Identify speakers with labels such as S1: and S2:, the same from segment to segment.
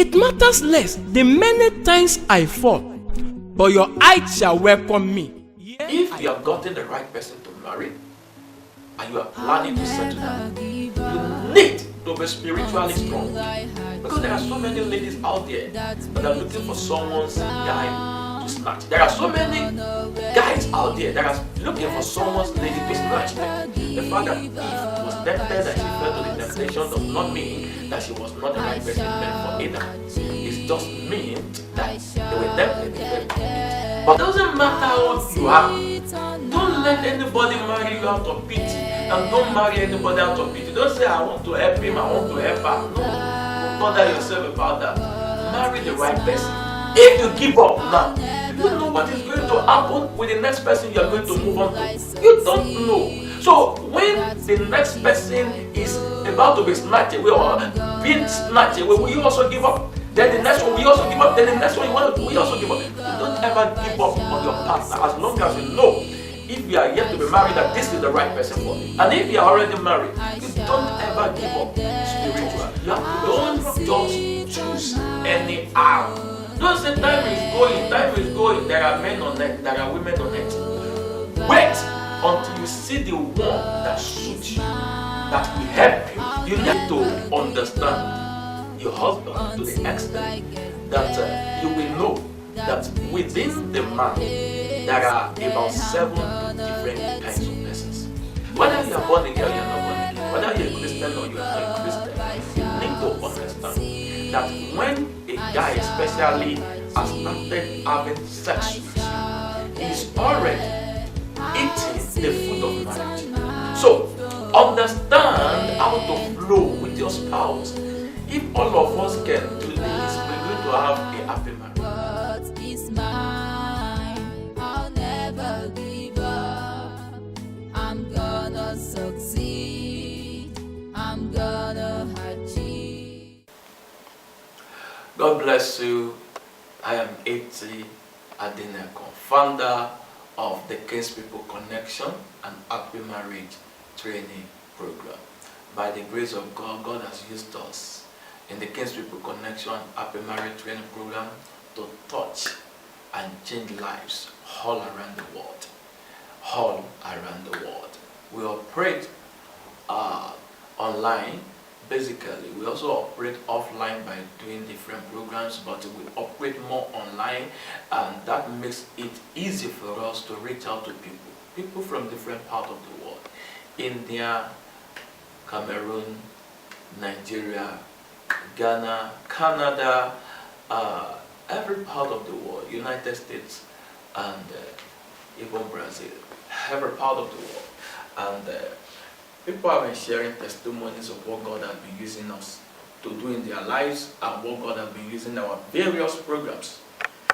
S1: It matters less the many times I fall, but your eyes shall welcome me.
S2: If you have gotten the right person to marry and you are planning to settle down, you need to be spiritually strong. Because there are so many ladies out there that are looking for someone's guy to snatch. There are so many guys out there that are looking for someone's lady to snatch them. The fact that Eve was tempted and she fell to the temptation does not mean that she was not the right person meant for Adam. It just means that they were tempted. But it doesn't matter what you have. Don't let anybody marry you out of pity, and don't marry anybody out of pity. Don't say, I want to help him, I want to help her. No, don't bother yourself about that. Marry the right person. If you give up now, you don't know what is going to happen with the next person you are going to move on to. You don't know. So when the next person is about to be snatched away or being snatched away, will you also give up? Then the next one we also give up. Then the next one we also give up. You don't ever give up on your partner as long as you know, if you are yet to be married, that this is the right person for you. And if you are already married, you don't ever give up spiritually. Don't just choose anyhow. Don't say time is going. There are men on it, there are women on it. Wait until you see the one that suits you, that will help you. You need to understand your husband to the extent that you will know that within the man there are about 7 different kinds of persons. Whether you are born again or you are not born again, whether you are a Christian or you are not a Christian, you need to understand that when a guy especially has started having sex with you, he is already eating the fruit of marriage. So understand how to flow with your spouse. If all of us can do this, we're going to have a happy marriage.
S3: What is mine? I'll never give up. I'm gonna succeed. I'm gonna achieve.
S2: God bless you. I am Eti Adeneko, founder of the King's People Connection and Happy Marriage Training Program. By the grace of God, God has used us in the King's People Connection Happy Marriage Training Program to touch and change lives all around the world. All around the world. We operate online. Basically, we also operate offline by doing different programs, but we operate more online, and that makes it easy for us to reach out to people from different parts of the world. India, Cameroon, Nigeria, Ghana, Canada, every part of the world, United States, and even Brazil, every part of the world. And people have been sharing testimonies of what God has been using us to do in their lives and what God has been using our various programs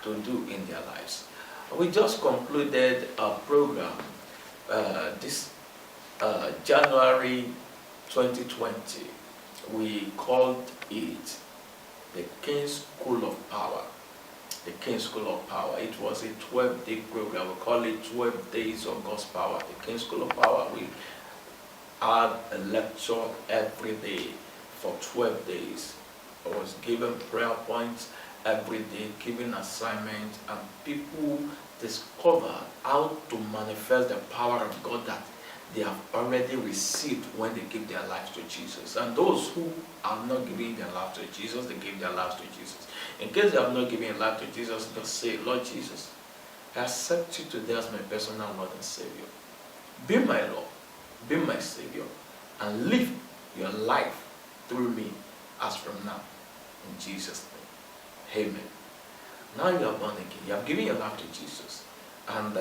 S2: to do in their lives. We just concluded a program this January 2020. We called it the King's School of Power. The King's School of Power. It was a 12-day program. We call it 12 Days of God's Power. The King's School of Power. We had a lecture every day for 12 days. I was given prayer points every day, given assignments, and people discovered how to manifest the power of God that they have already received when they give their lives to Jesus. And those who are not giving their life to Jesus, they give their lives to Jesus. In case they have not given their life to Jesus, just say, Lord Jesus, I accept you today as my personal Lord and Savior. Be my Lord, be my Savior, and live your life through me as from now. In Jesus' name, amen. Now you are born again. You have given your life to Jesus. And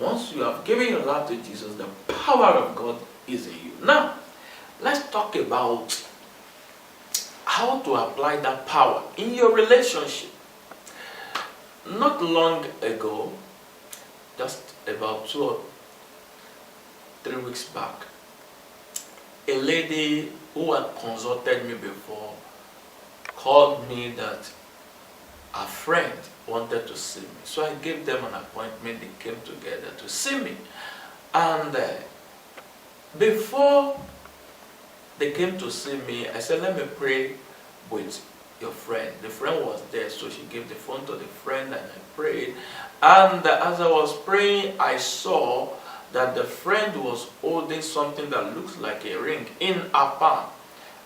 S2: once you have given your life to Jesus, the power of God is in you. Now, let's talk about how to apply that power in your relationship. Not long ago, just about 2 or 3 weeks back, a lady who had consulted me before called me that a friend wanted to see me. So I gave them an appointment. They came together to see me. And before they came to see me, I said, let me pray with your friend. The friend was there, so she gave the phone to the friend and I prayed. And as I was praying, I saw that the friend was holding something that looks like a ring in her palm.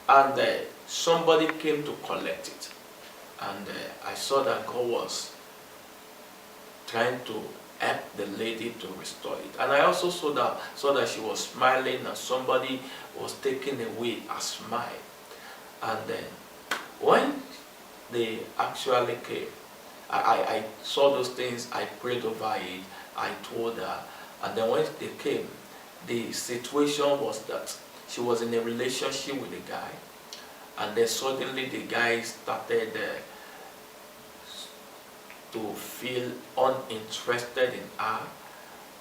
S2: And somebody came to collect it. And I saw that God was trying to help the lady to restore it. And I also saw that she was smiling and somebody was taking away a smile. And then when they actually came, I saw those things, I prayed over it, I told her, and then when they came, the situation was that she was in a relationship with a guy, and then suddenly the guy started to feel uninterested in her,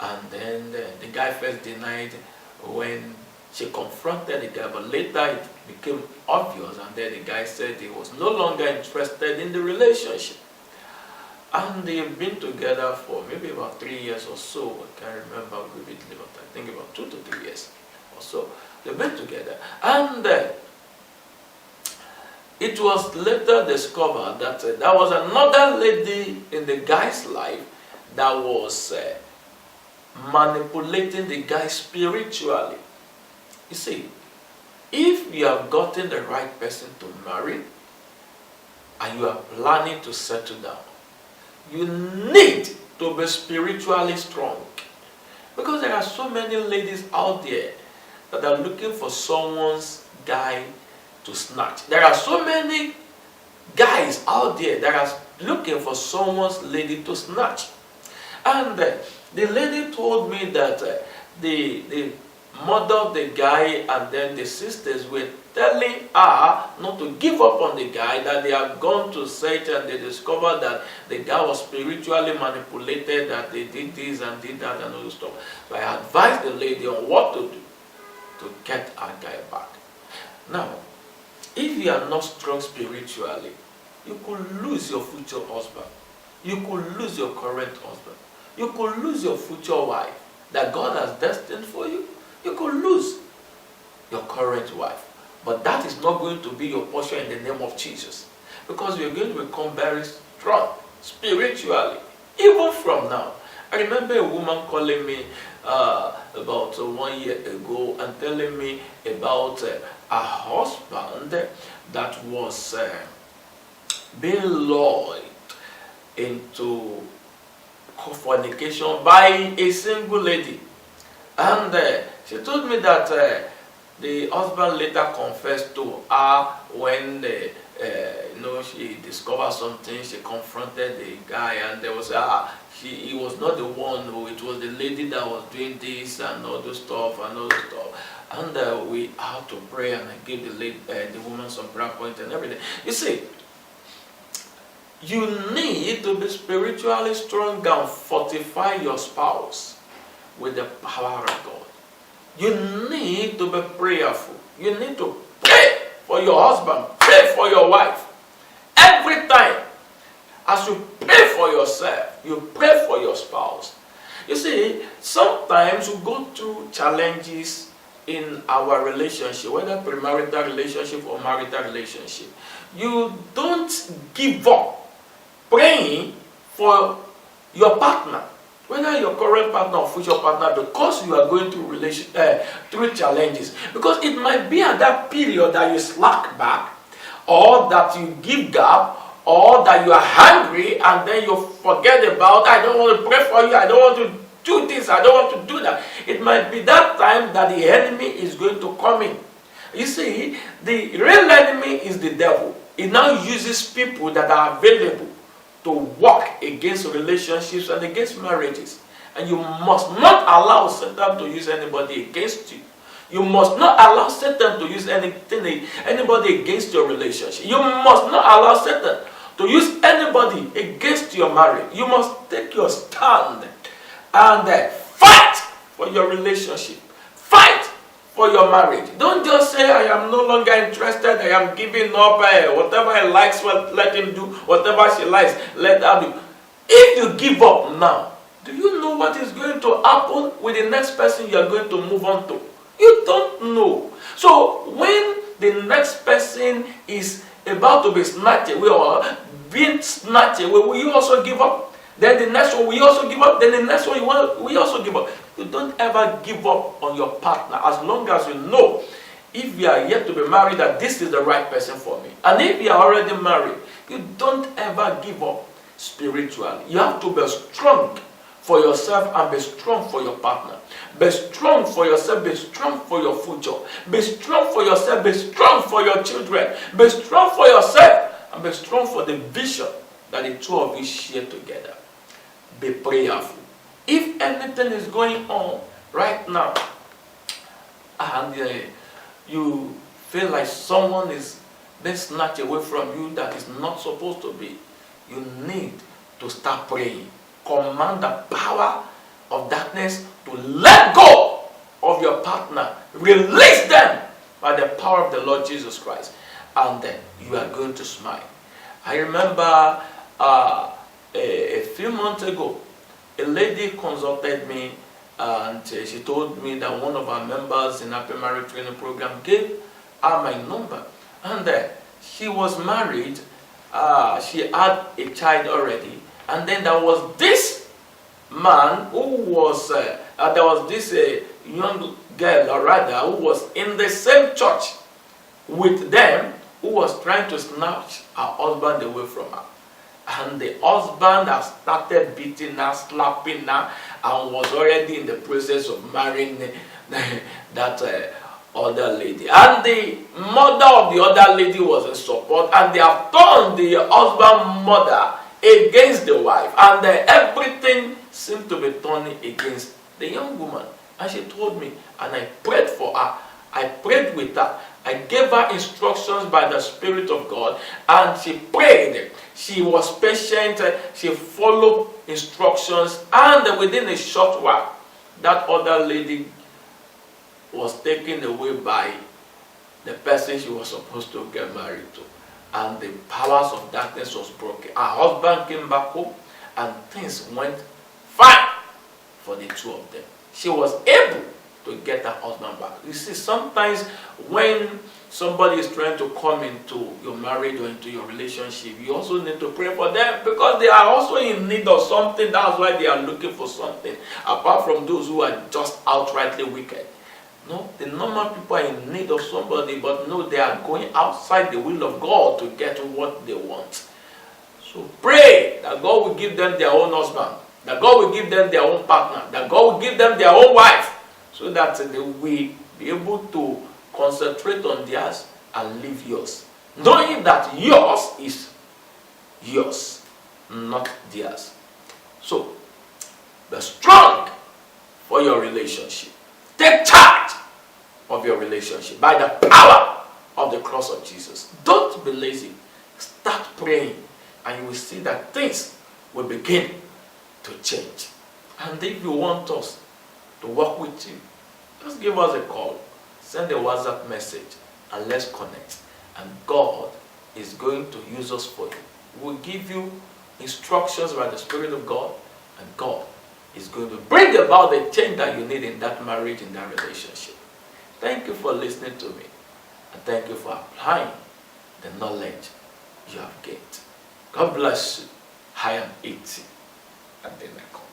S2: and then the guy first denied when she confronted the guy, but later it became obvious, and then the guy said he was no longer interested in the relationship. And they've been together for maybe about 3 years or so. I can't remember vividly, but I think about 2 to 3 years or so. They've been together. And it was later discovered that there was another lady in the guy's life that was manipulating the guy spiritually. You see, if you have gotten the right person to marry and you are planning to settle down, you need to be spiritually strong. Because there are so many ladies out there that are looking for someone's guy to snatch. There are so many guys out there that are looking for someone's lady to snatch. And the lady told me that the mother of the guy and then the sisters were telling her not to give up on the guy, that they have gone to search and they discovered that the guy was spiritually manipulated, that they did this and did that and all this stuff. So I advised the lady on what to do to get our guy back. Now, if you are not strong spiritually, you could lose your future husband. You could lose your current husband. You could lose your future wife that God has destined for you. You could lose your current wife. But that is not going to be your portion in the name of Jesus. Because you're going to become very strong spiritually, even from now. I remember a woman calling me about 1 year ago and telling me about a husband that was being lured into fornication by a single lady. And she told me that the husband later confessed to her when she discovered something. She confronted the guy, and there was he was not the one who, it was the lady that was doing this and all those stuff and all those stuff. And we had to pray, and I gave the woman some prayer points and everything. You see, you need to be spiritually strong and fortify your spouse with the power of God. You need to be prayerful. You need to pray for your husband, pray for your wife. Every time, as you pray for yourself, you pray for your spouse. You see, sometimes we go through challenges in our relationship, whether premarital relationship or marital relationship. You don't give up praying for your partner, whether your current partner or future partner, because you are going through challenges. Because it might be at that period that you slack back, or that you give gap, or that you are hungry and then you forget about, I don't want to pray for you, I don't want to do this, I don't want to do that. It might be that time that the enemy is going to come in. You see, the real enemy is the devil. It now uses people that are available to work against relationships and against marriages. And you must not allow Satan to use anybody against you. You must not allow Satan to use anybody against your relationship. You must not allow Satan to use anybody against your marriage. You must take your stand and fight for your relationship. Fight for your marriage. Don't just say, I am no longer interested, I am giving up, whatever he likes, let him do, whatever she likes, let her do. If you give up now, do you know what is going to happen with the next person you are going to move on to? You don't know. So when the next person is about to be snatched away or being snatched away, will you also give up? Then the next one, will you also give up? Then the next one, will you also give up? You don't ever give up on your partner as long as you know, if you are yet to be married, that this is the right person for me. And if you are already married, you don't ever give up spiritually. You have to be strong for yourself and be strong for your partner. Be strong for yourself, be strong for your future. Be strong for yourself, be strong for your children. Be strong for yourself and be strong for the vision that the two of you share together. Be prayerful. If anything is going on right now and you feel like someone is being snatched away from you that is not supposed to be, you need to start praying. Command the power of darkness to let go of your partner. Release them by the power of the Lord Jesus Christ. And then you are going to smile. I remember a few months ago, a lady consulted me and she told me that one of our members in Happy Marriage Training Program gave her my number. And she was married. She had a child already. And then there was this man who was, there was this young girl, or rather, who was in the same church with them, who was trying to snatch her husband away from her. And the husband has started beating her, slapping her, and was already in the process of marrying that other lady. And the mother of the other lady was in support, and they have turned the husband's mother against the wife, and everything seemed to be turning against the young woman. And she told me, and I prayed for her. I prayed with her. I gave her instructions by the Spirit of God, and she prayed. She was patient. She followed instructions, and within a short while, that other lady was taken away by the person she was supposed to get married to. And the powers of darkness was broken. Her husband came back home, and things went fine for the two of them. She was able to get her husband back. You see, sometimes when somebody is trying to come into your marriage or into your relationship, you also need to pray for them, because they are also in need of something. That's why they are looking for something, apart from those who are just outrightly wicked. No, the normal people are in need of somebody, but no, they are going outside the will of God to get what they want. So pray that God will give them their own husband, that God will give them their own partner, that God will give them their own wife, so that they will be able to concentrate on theirs and leave yours, knowing that yours is yours, not theirs. So be strong for your relationship. Take charge of your relationship by the power of the cross of Jesus. Don't be lazy. Start praying, and you will see that things will begin to change. And if you want us to work with you, just give us a call, send a WhatsApp message, and let's connect. And God is going to use us for you. We'll give you instructions by the Spirit of God, and God is going to bring about the change that you need in that marriage, in that relationship. Thank you for listening to me, and thank you for applying the knowledge you have gained. God bless you. I am 80, and then I come.